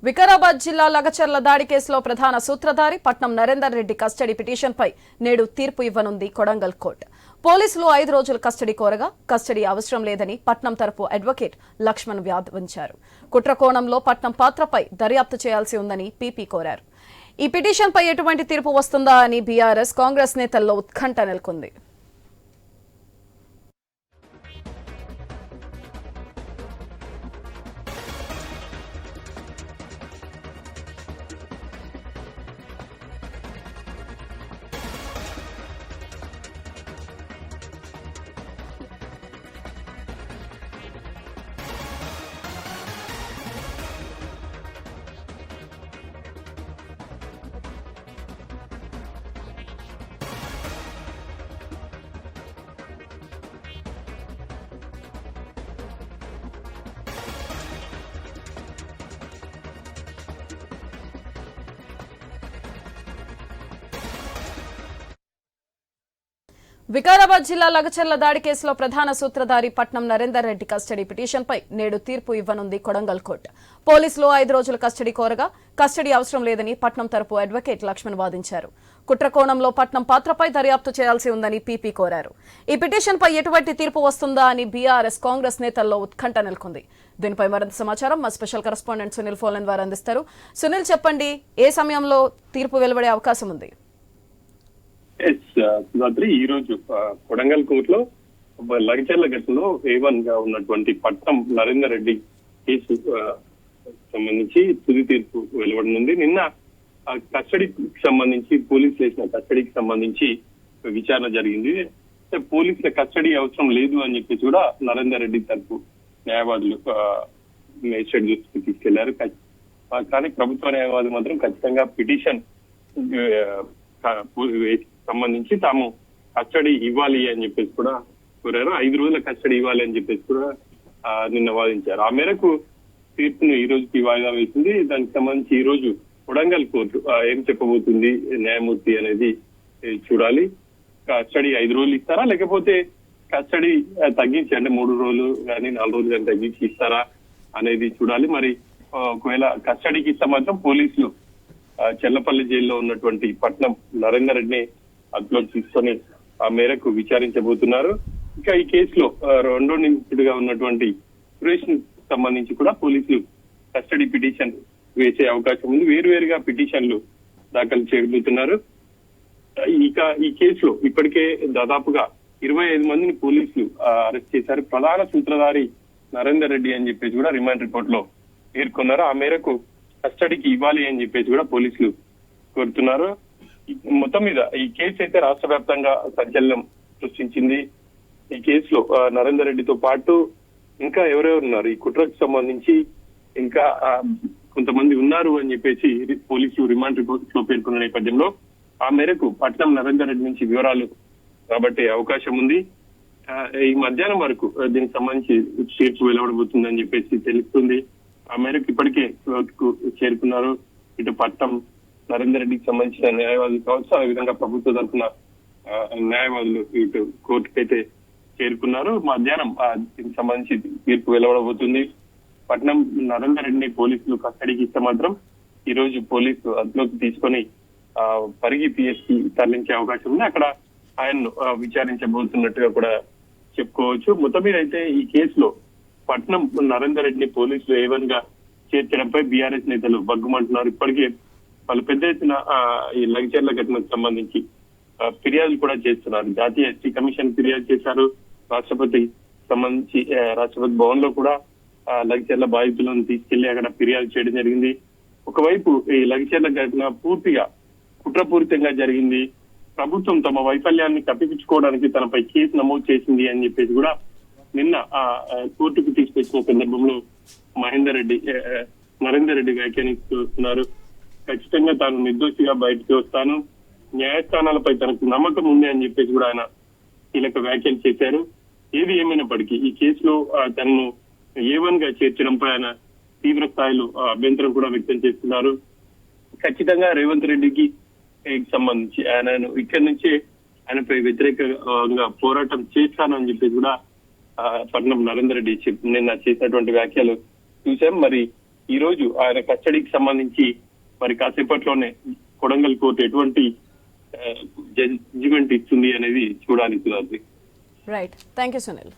వికారాబాద్ జిల్లా లగచర్ల దాడి కేసులో ప్రధాన సూత్రధారి పట్నం నరేందర్ రెడ్డి కస్టడీ పిటిషన్పై నేడు తీర్పు ఇవ్వనుంది కొడంగల్ కోర్టు. పోలీసులు 5 రోజులు కస్టడీ కోరగా కస్టడీ అవసరం లేదని పట్నం తరపు అడ్వకేట్ లక్ష్మణ్ వాదించారు. కుట్ర కోణంలో పట్నం పాత్రపై దర్యాప్తు చేయాల్సి ఉందని పీపీ కోరారు. ఈ పిటిషన్పై ఎటువంటి తీర్పు వస్తుందా అని బీఆర్ఎస్ కాంగ్రెస్ నేతల్లో ఉత్కంఠ నెలకొంది. వికారాబాద్ జిల్లా లగచర్ల దాడి కేసులో ప్రధాన సూత్రధారి పట్నం నరేందర్ రెడ్డి కస్టడీ పిటిషన్పై నేడు తీర్పు ఇవ్వనుంది కొడంగల్ కోర్టు. పోలీసులు 5 రోజులు కస్టడీ కోరగా కస్టడీ అవసరం లేదని పట్నం తరపు అడ్వకేట్ లక్ష్మణ్ వాదించారు. కుట్ర కోణంలో పట్నం పాత్రపై దర్యాప్తు చేయాల్సి ఉందని పీపీ కోరారు. ఈ పిటిషన్పై ఎటువంటి తీర్పు వస్తుందా అని బీఆర్ఎస్ కాంగ్రెస్ నేతల్లో ఉత్కంఠ నెలకొంది. దీనిపై మరింత సమాచారం మా స్పెషల్ కరెస్పాండెంట్ సునీల్ ఫోన్ ద్వారా అందిస్తారు. సునీల్, చెప్పండి, ఏ సమయంలో తీర్పు వెలువడే అవకాశం ఉంది? ఈ రోజు కొడంగల్ కోర్టులో లగచర్ల ఘటనలో A1 గా ఉన్నటువంటి పట్నం నరేందర్ రెడ్డి కేసు సంబంధించి తుది తీర్పు వెలువడనుంది. నిన్న కస్టడీకి సంబంధించి పోలీసులు వేసిన కస్టడీకి సంబంధించి విచారణ జరిగింది. పోలీసుల కస్టడీ అవసరం లేదు అని చెప్పేసి కూడా నరేందర్ రెడ్డి తరపు న్యాయవాదులు మేజిస్ట్రేట్ దృష్టికి తీసుకెళ్లారు. కానీ ప్రభుత్వ న్యాయవాదులు మాత్రం ఖచ్చితంగా పిటిషన్ సంబంధించి తాము కస్టడీ ఇవ్వాలి అని చెప్పేసి కూడా కోరారు. 5 రోజుల కస్టడీ ఇవ్వాలి అని చెప్పేసి కూడా నిన్న వాదించారు. ఆ మేరకు తీర్పును ఈ రోజుకి వాయిదా వేసింది. దానికి సంబంధించి ఈ రోజు కొడంగల్ కోర్టు ఏం చెప్పబోతుంది న్యాయమూర్తి అనేది చూడాలి. కస్టడీ 5 రోజులు ఇస్తారా, లేకపోతే కస్టడీ తగ్గించి అంటే 3 రోజులు కానీ 4 రోజులు కానీ తగ్గించి ఇస్తారా అనేది చూడాలి. మరి ఒకవేళ కస్టడీకి ఇస్తే మాత్రం పోలీసులు చెల్లపల్లి జైల్లో ఉన్నటువంటి పట్నం నరేందర్ రెడ్డిని అదుపులోకి తీసుకొని ఆ మేరకు విచారించబోతున్నారు. ఇంకా ఈ కేసులో 2వ నిందితుడిగా ఉన్నటువంటి సురేష్ సంబంధించి కూడా పోలీసులు కస్టడీ పిటిషన్ వేసే అవకాశం ఉంది. వేరువేరుగా పిటిషన్లు దాఖలు చేయబోతున్నారు. ఇక ఈ కేసులో ఇప్పటికే దాదాపుగా 25 మందిని పోలీసులు అరెస్ట్ చేశారు. ప్రధాన సూత్రధారి నరేందర్ రెడ్డి అని చెప్పేసి కూడా రిమాండ్ రిపోర్ట్ లో పేర్కొన్నారు. ఆ మేరకు కస్టడీకి ఇవ్వాలి అని చెప్పేసి కూడా పోలీసులు కోరుతున్నారు. మొత్తం మీద ఈ కేసు అయితే రాష్ట్ర వ్యాప్తంగా సంచలనం సృష్టించింది. ఈ కేసులో నరేందర్ రెడ్డితో పాటు ఇంకా ఎవరెవరు ఉన్నారు, ఈ కుట్రకు సంబంధించి ఇంకా కొంతమంది ఉన్నారు అని చెప్పేసి పోలీసులు రిమాండ్ రిపోర్ట్ లో పేర్కొన్న నేపథ్యంలో ఆ మేరకు పట్నం నరేందర్ రెడ్డి నుంచి వివరాలు రాబట్టే అవకాశం ఉంది. ఈ మధ్యాహ్నం వరకు దీనికి సంబంధించి తీర్పు వెలువడబోతుందని చెప్పేసి తెలుస్తుంది. ఆ మేరకు ఇప్పటికే కోర్టుకు చేరుకున్నారు. ఇటు పట్నం నరేందర్ రెడ్డికి సంబంధించిన న్యాయవాదులు కావచ్చు, ఆ విధంగా ప్రభుత్వ తరఫున న్యాయవాదులు ఇటు కోర్టుకైతే చేరుకున్నారు. మధ్యాహ్నం దీనికి సంబంధించి తీర్పు వెలువడబోతుంది. పట్నం నరేందర్ రెడ్డిని పోలీసులు కస్టడీకి ఇస్తే మాత్రం ఈ రోజు పోలీసు అదుపులోకి తీసుకొని పరిగి పిఎస్కి తరలించే అవకాశం ఉంది. అక్కడ ఆయన్ను విచారించబోతున్నట్టుగా కూడా చెప్పుకోవచ్చు. మొత్తం మీద అయితే ఈ కేసులో పట్నం నరేందర్ రెడ్డిని పోలీసులు A1 గా చేర్చడంపై బీఆర్ఎస్ నేతలు బగ్గుమంటున్నారు. ఇప్పటికే వాళ్ళు పెద్ద ఎత్తున ఈ లగచర్ల ఘటనకు సంబంధించి ఫిర్యాదులు కూడా చేస్తున్నారు. జాతీయ ఎస్టీ కమిషన్ ఫిర్యాదు చేశారు. రాష్ట్రపతి సంబంధించి రాష్ట్రపతి భవన్ లో కూడా లగచర్ల బాధితులను తీసుకెళ్లి అక్కడ ఫిర్యాదు చేయడం జరిగింది. ఒకవైపు ఈ లగచర్ల ఘటన పూర్తిగా కుట్రపూరితంగా జరిగింది, ప్రభుత్వం తమ వైఫల్యాన్ని కప్పిపుచ్చుకోవడానికి తనపై కేసు నమోదు చేసింది అని చెప్పేసి కూడా నిన్న కోర్టుకు తీసుకొచ్చిన సందర్భంలో నరేందర్ రెడ్డి వ్యాఖ్యానిస్తున్నారు. ఖచ్చితంగా తాను నిర్దోషిగా బయటకు వస్తాను, న్యాయస్థానాలపై తనకు నమ్మకం ఉంది అని చెప్పేసి కూడా ఆయన కీలక వ్యాఖ్యలు చేశారు. ఏది ఏమైనప్పటికీ ఈ కేసులో తనను A1 గా చేర్చడంపై ఆయన తీవ్ర స్థాయిలో అభ్యంతరం కూడా వ్యక్తం చేస్తున్నారు. ఖచ్చితంగా రేవంత్ రెడ్డికి సంబంధించి ఆయనను ఇక్కడి నుంచే ఆయనపై వ్యతిరేకంగా పోరాటం చేస్తానని చెప్పేసి కూడా పట్నం నరేందర్ రెడ్డి నిన్న చేసినటువంటి వ్యాఖ్యలు చూసాం. మరి ఈ రోజు ఆయన కస్టడీకి సంబంధించి మరి కాసేపట్లోనే కొడంగల్ కోర్టు ఎటువంటి జడ్జిమెంట్ ఇస్తుంది అనేది చూడాలి Sudhadri. Right, thank you Sunil.